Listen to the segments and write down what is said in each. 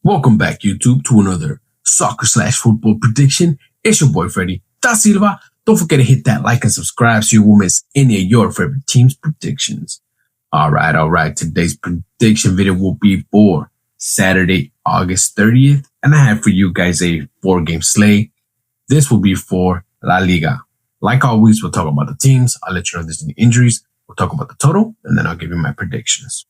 Welcome back, YouTube, to another soccer/football prediction. It's your boy, Freddy Da Silva. Don't forget to hit that like and subscribe so you won't miss any of your favorite team's predictions. All right. Today's prediction video will be for Saturday, August 30th. And I have for you guys a 4-game slate. This will be for La Liga. Like always, we'll talk about the teams. I'll let you know if there's any injuries. We'll talk about the total, and then I'll give you my predictions.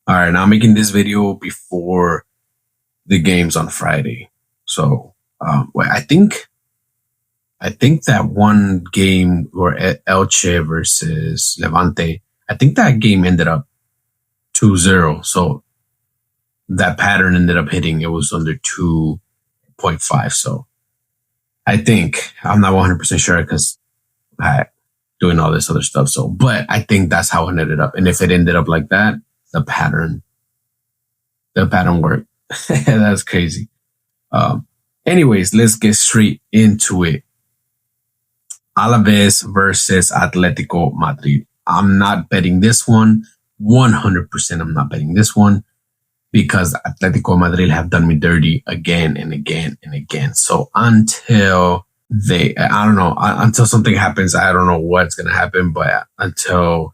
All right, now I'm making this video before the games on Friday. So, I think that one game where Elche versus Levante, I think that game ended up 2-0. So that pattern ended up hitting. It was under 2.5. So I think, I'm not 100% sure because I doing all this other stuff. So, but I think that's how it ended up. And if it ended up like that, the pattern worked. That's crazy. Anyways, let's get straight into it. Alaves versus Atletico Madrid. I'm not betting this one. 100% I'm not betting this one because Atletico Madrid have done me dirty again and again and again. So until something happens, I don't know what's going to happen, but until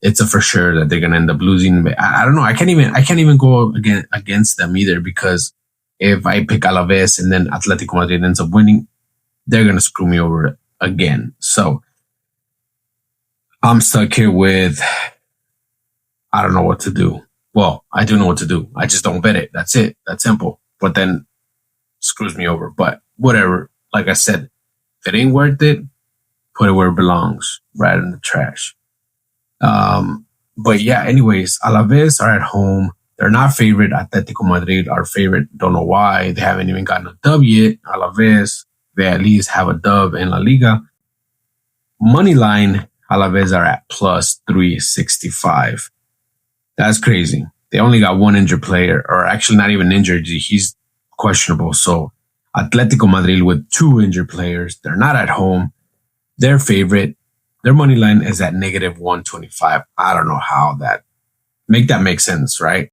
it's a for sure that they're going to end up losing. I don't know. I can't even go against them either because if I pick Alaves and then Atletico Madrid ends up winning, they're going to screw me over again. So I'm stuck here with, I don't know what to do. Well, I do know what to do. I just don't bet it. That's it. That's simple. But then screws me over. But whatever. Like I said, if it ain't worth it, put it where it belongs, right in the trash. But yeah, anyways, Alaves are at home. They're not favorite. Atletico Madrid are favorite. Don't know why. They haven't even gotten a dub yet. Alaves, they at least have a dub in La Liga. Money line, Alaves are at plus 365. That's crazy. They only got one injured player, or actually not even injured. He's questionable. So Atletico Madrid with 2 injured players. They're not at home. They're favorite. Their money line is at negative 125. I don't know how that make sense, right?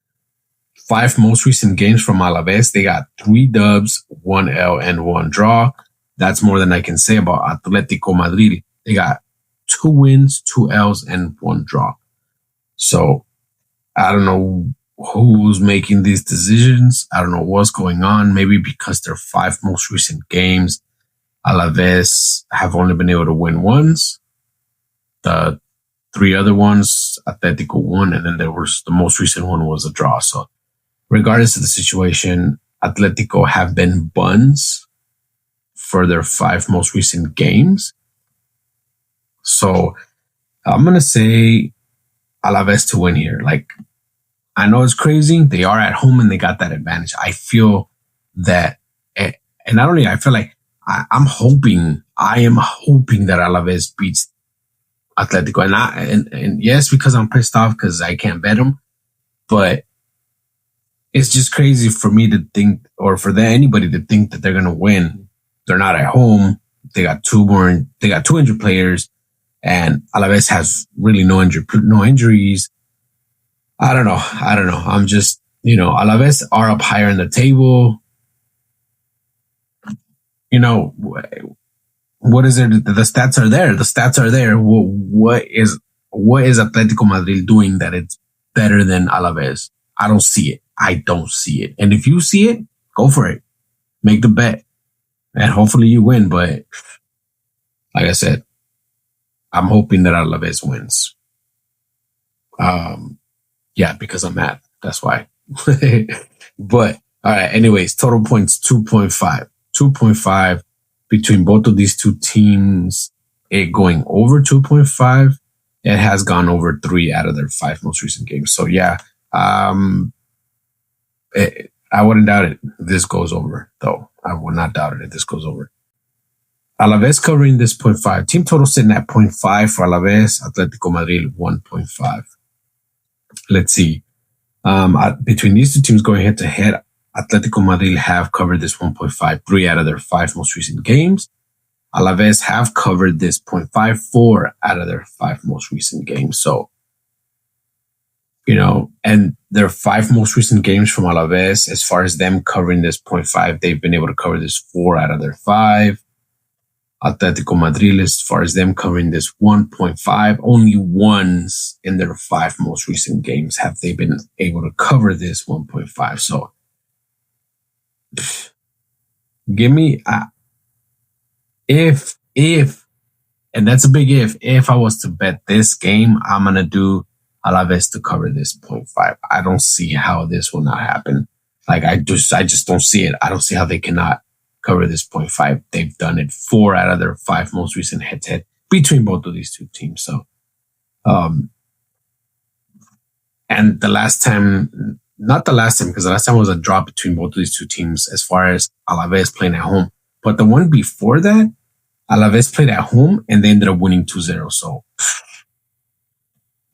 5 most recent games from Alaves. They got 3 dubs, 1 L, and 1 draw. That's more than I can say about Atletico Madrid. They got 2 wins, 2 L's, and 1 draw. So I don't know who's making these decisions. I don't know what's going on. Maybe because their 5 most recent games, Alaves have only been able to win once. The 3 other ones, Atletico won, and then the most recent one was a draw. So regardless of the situation, Atletico have been buns for their 5 most recent games. So I'm going to say Alaves to win here. Like, I know it's crazy. They are at home and they got that advantage. I feel that, and not only I feel like I am hoping that Alaves beats Atletico, and yes, because I'm pissed off because I can't bet them, but it's just crazy for me to think, or for anybody to think that they're gonna win. They're not at home. They got 2 injured players, and Alaves has really no injuries. I don't know. I'm just, Alaves are up higher in the table. What is it? The stats are there. What is Atletico Madrid doing that it's better than Alaves? I don't see it. And if you see it, go for it. Make the bet. And hopefully you win. But like I said, I'm hoping that Alaves wins. Yeah, because I'm mad. That's why. But all right. Anyways, total points 2.5. 2.5. Between both of these 2 teams, it going over 2.5, it has gone over 3 out of their 5 most recent games. So yeah, I wouldn't doubt it if this goes over, though. I would not doubt it if this goes over. Alaves covering this 0.5. Team total sitting at 0.5 for Alaves. Atletico Madrid 1.5. Let's see. Between these 2 teams going head to head, Atletico Madrid have covered this 1.5 3 out of their 5 most recent games. Alaves have covered this 0.5 4 out of their 5 most recent games. So And their 5 most recent games from Alaves, as far as them covering this 0.5, they've been able to cover this 4 out of their 5. Atletico Madrid, as far as them covering this 1.5, only once in their 5 most recent games have they been able to cover this 1.5. So give me, if, and that's a big if I was to bet this game, I'm going to do Alaves to cover this 0.5. I don't see how this will not happen. Like, I just don't see it. I don't see how they cannot cover this 0.5. They've done it 4 out of their 5 most recent head-to-head between both of these two teams. So, and the last time, not the last time, because the last time was a draw between both of these two teams as far as Alaves playing at home. But the one before that, Alaves played at home and they ended up winning 2-0. So,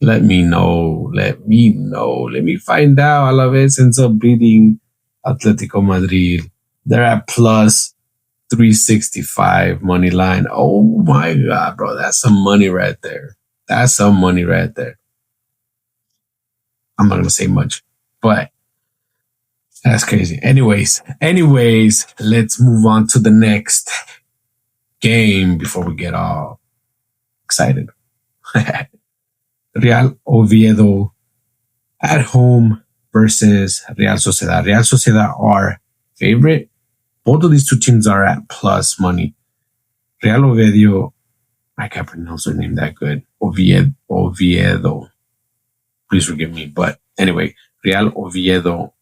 let me know. Let me find out. Alaves ends up beating Atletico Madrid. They're at plus 365 money line. Oh my God, bro. That's some money right there. I'm not going to say much, but that's crazy. Anyways, let's move on to the next game before we get all excited. Real Oviedo at home versus Real Sociedad. Real Sociedad are favorite. Both of these two teams are at plus money. Real Oviedo, I can't pronounce their name that good. Oviedo. Please forgive me. But anyway, Real Oviedo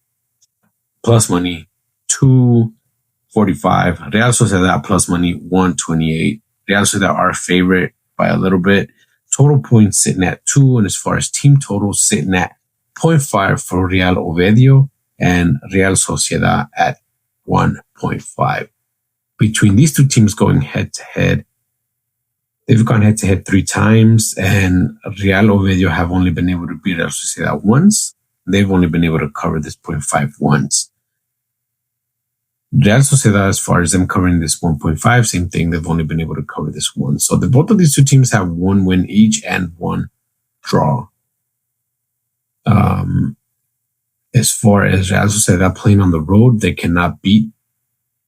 plus money 245. Real Sociedad plus money 128. Real Sociedad are favorite by a little bit. Total points sitting at 2. And as far as team totals, sitting at 0.5 for Real Oviedo and Real Sociedad at 1.5. Between these two teams going head to head, they've gone head to head 3 times, and Real Oviedo have only been able to beat Real Sociedad once. They've only been able to cover this 0.5 once. Real Sociedad, as far as them covering this 1.5, same thing. They've only been able to cover this once. So both of these two teams have 1 win each and 1 draw. As far as Real Sociedad playing on the road, they cannot beat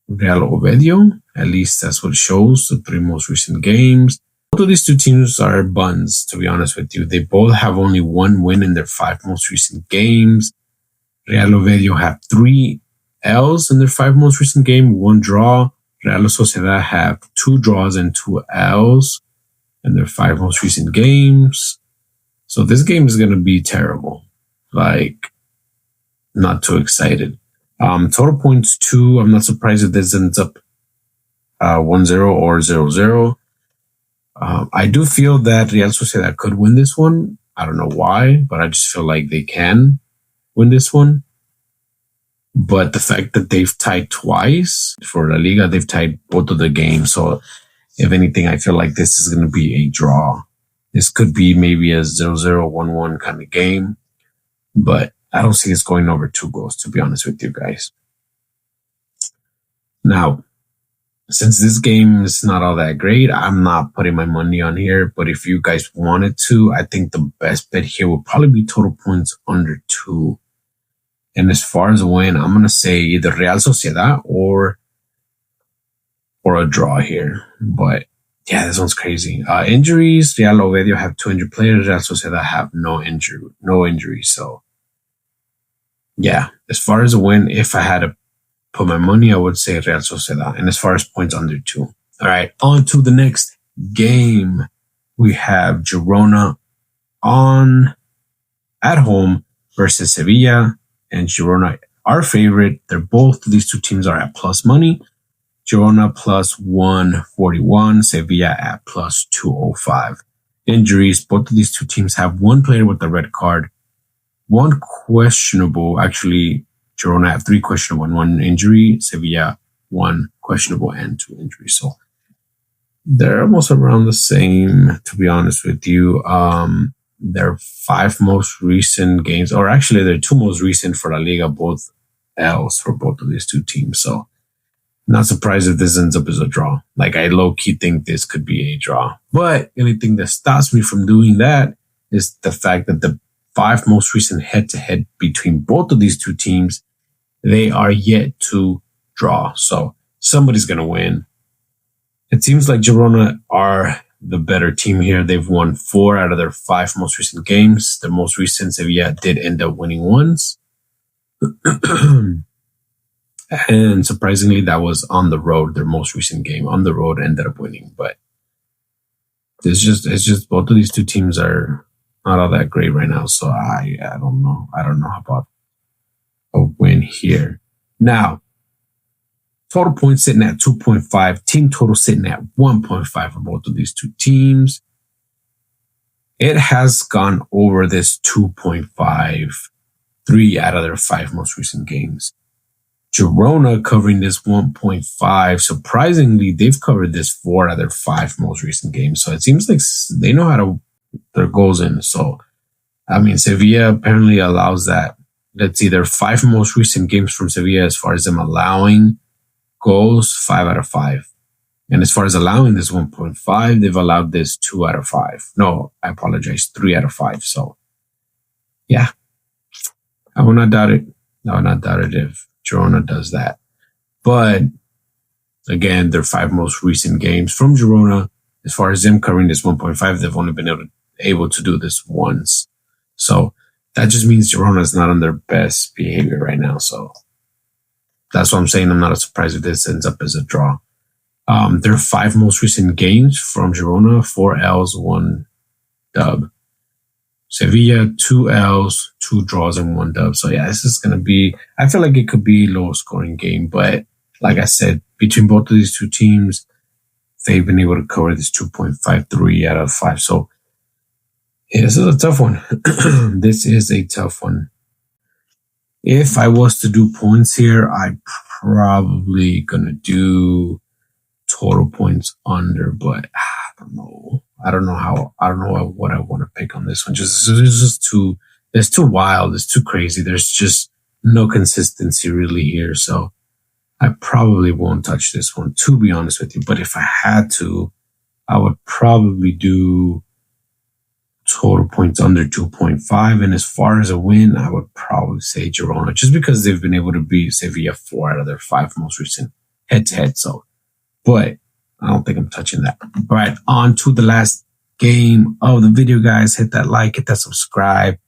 Real Oviedo. At least that's what it shows, the 3 most recent games. Both of these two teams are buns, to be honest with you. They both have only 1 win in their 5 most recent games. Real Oviedo have 3 L's in their 5 most recent games, 1 draw. Real Sociedad have 2 draws and 2 L's in their 5 most recent games. So this game is going to be terrible. Like, not too excited. Total points 2. I'm not surprised if this ends up 1-0 or 0-0. I do feel that Real Sociedad could win this one. I don't know why, but I just feel like they can win this one. But the fact that they've tied twice for La Liga, they've tied both of the games. So if anything, I feel like this is going to be a draw. This could be maybe a 0-0, 1-1 kind of game. But I don't see this going over 2 goals, to be honest with you guys. Now, since this game is not all that great, I'm not putting my money on here. But if you guys wanted to, I think the best bet here would probably be total points under 2. And as far as a win, I'm going to say either Real Sociedad or a draw here. But yeah, this one's crazy. Injuries, Real Oviedo have 2 injured players. Real Sociedad have no injuries. So yeah, as far as a win, if I had to put my money, I would say Real Sociedad. And as far as points, under 2. All right, on to the next game. We have Girona at home versus Sevilla. And Girona are favorite. These two teams are at plus money. Girona plus 141, Sevilla at plus 205. Injuries, both of these two teams have 1 player with a red card, 1 questionable. Actually, Girona have 3 questionable and 1 injury. Sevilla, 1 questionable and 2 injuries. So they're almost around the same, to be honest with you. Their 5 most recent games, or actually their 2 most recent for La Liga, both L's for both of these two teams. So not surprised if this ends up as a draw. Like, I low-key think this could be a draw. But anything that stops me from doing that is the fact that the 5 most recent head-to-head between both of these two teams, they are yet to draw. So somebody's going to win. It seems like Girona are the better team here. They've won 4 out of their 5 most recent games. The most recent Sevilla did end up winning once. And surprisingly, that was on the road. Their most recent game on the road ended up winning. But it's just both of these two teams are not all that great right now. So I don't know. I don't know about a win here. Now, total points sitting at 2.5. Team total sitting at 1.5 for both of these two teams. It has gone over this 2.5 3 out of their 5 most recent games. Girona covering this 1.5. Surprisingly, they've covered this 4 out of their 5 most recent games. So it seems like they know how to their goals in. So, I mean, Sevilla apparently allows that. Let's see, their 5 most recent games from Sevilla, as far as them allowing goals, 5 out of 5. And as far as allowing this 1.5, they've allowed this 2 out of 5. No, I apologize, 3 out of 5. So, yeah, I will not doubt it. I will not doubt it if Girona does that. But again, their 5 most recent games from Girona, as far as them covering this 1.5, they've only been able to do this once. So that just means Girona is not on their best behavior right now. So that's what I'm saying. I'm not surprised if this ends up as a draw. Their 5 most recent games from Girona, 4 L's, 1 dub. Sevilla, 2 L's, 2 draws, and 1 dub. So yeah, this is going to be, I feel like it could be a low scoring game. But like I said, between both of these two teams, they've been able to cover this 2.53 out of 5. So yeah, this is a tough one. This is a tough one. If I was to do points here, I'm probably going to do total points under, but I don't know. I don't know what I want to pick on this one. It's too wild. It's too crazy. There's just no consistency really here. So I probably won't touch this one, to be honest with you. But if I had to, I would probably do total points under 2.5. And as far as a win, I would probably say Girona, just because they've been able to beat Sevilla 4 out of their 5 most recent head-to-head. So, but I don't think I'm touching that. All right, on to the last game of the video, guys. Hit that like, hit that subscribe.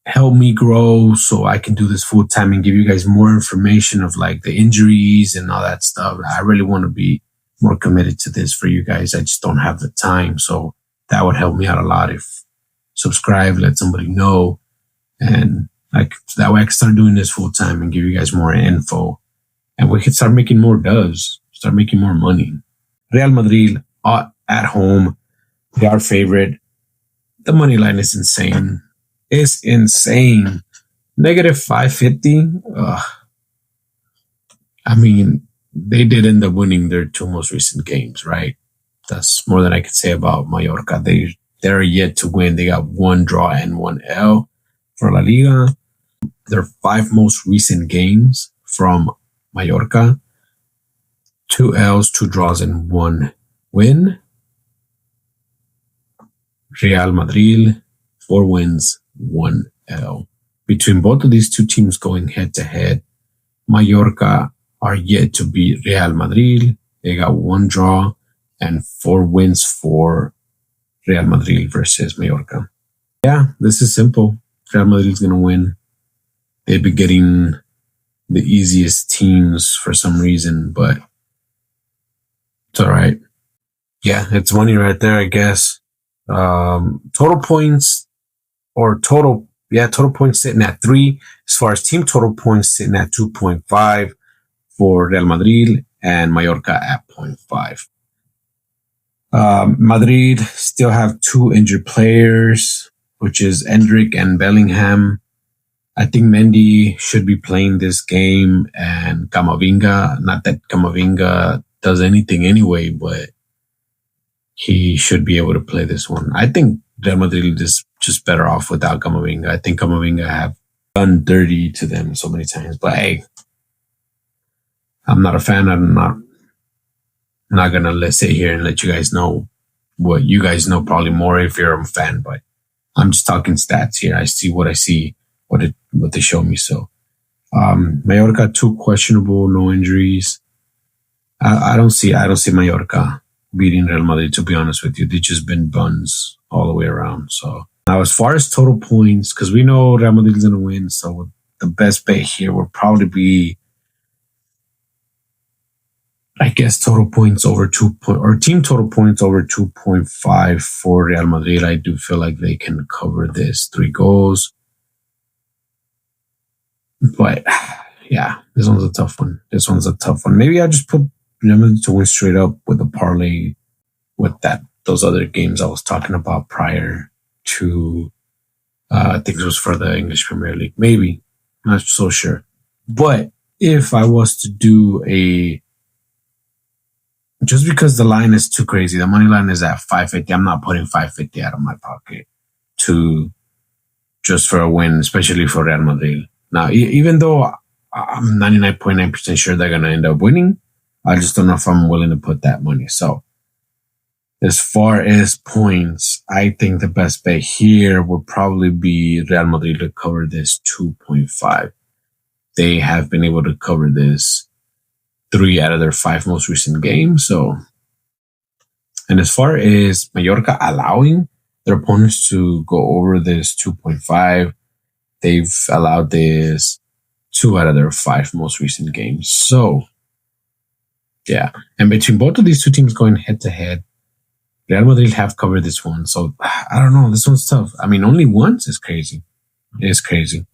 Help me grow so I can do this full time and give you guys more information of like the injuries and all that stuff. I really want to be more committed to this for you guys. I just don't have the time. So that would help me out a lot if subscribe, let somebody know. And like that way I can start doing this full time and give you guys more info. And we can start making more doves, start making more money. Real Madrid at home. They are favorite. The money line is insane. It's insane. Negative 550. I mean, they did end up winning their 2 most recent games, right? That's more than I could say about Mallorca. They're yet to win. They got 1 draw and 1 L for La Liga. Their 5 most recent games from Mallorca, 2 L's, 2 draws, and 1 win. Real Madrid, 4 wins, 1 L. Between both of these two teams going head to head, Mallorca are yet to beat Real Madrid. They got 1 draw and 4 wins for Real Madrid versus Mallorca. Yeah, this is simple. Real Madrid is going to win. They've been getting the easiest teams for some reason, but it's all right. Yeah, it's money right there, I guess. Total points sitting at 3. As far as team total points sitting at 2.5 for Real Madrid and Mallorca at 0.5. Madrid still have 2 injured players, which is Endrick and Bellingham. I think Mendy should be playing this game, and Camavinga, not that Camavinga does anything anyway, but he should be able to play this one. I think Real Madrid is just better off without Camavinga. I think Camavinga have done dirty to them so many times, but hey, I'm not a fan. I'm not going to sit here and let you guys know what you guys know, probably more if you're a fan, but I'm just talking stats here. I see what I see, what they show me. So, Mallorca, 2 questionable, no injuries. I don't see Mallorca beating Real Madrid, to be honest with you. They've just been buns all the way around. So now, as far as total points, because we know Real Madrid is going to win, so the best bet here would probably be, I guess, total points over 2 or team total points over 2.5 for Real Madrid. I do feel like they can cover this 3 goals. But yeah, this one's a tough one. Maybe I'll just put Real Madrid to win straight up with a parlay with those other games I was talking about prior to, I think it was for the English Premier League. Maybe. Not so sure. But if I was to do just because the line is too crazy, the money line is at 550. I'm not putting 550 out of my pocket just for a win, especially for Real Madrid. Now, even though I'm 99.9% sure they're going to end up winning, I just don't know if I'm willing to put that money. So, as far as points, I think the best bet here would probably be Real Madrid to cover this 2.5. They have been able to cover this 3 out of their 5 most recent games. So, and as far as Mallorca allowing their opponents to go over this 2.5, they've allowed this 2 out of their 5 most recent games. So, yeah. And between both of these 2 teams going head to head, Real Madrid have covered this one. So, I don't know. This one's tough. I mean, only once is crazy. It's crazy.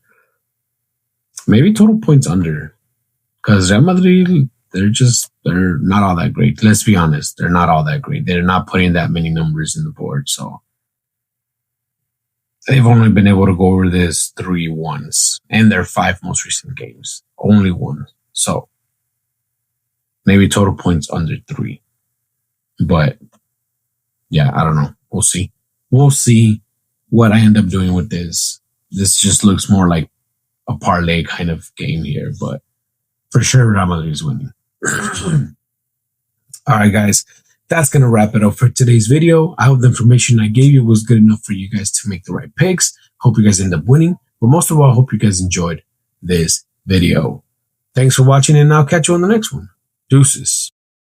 Maybe total points under. Because Real Madrid, they're not all that great. Let's be honest. They're not all that great. They're not putting that many numbers in the board. So, they've only been able to go over this 3 once in their 5 most recent games. Only one. So, maybe total points under 3. But, yeah, I don't know. We'll see. We'll see what I end up doing with this. This just looks more like a parlay kind of game here. But for sure, Real Madrid is winning. All right, guys. That's going to wrap it up for today's video. I hope the information I gave you was good enough for you guys to make the right picks. Hope you guys end up winning. But most of all, I hope you guys enjoyed this video. Thanks for watching, and I'll catch you on the next one. Deuces.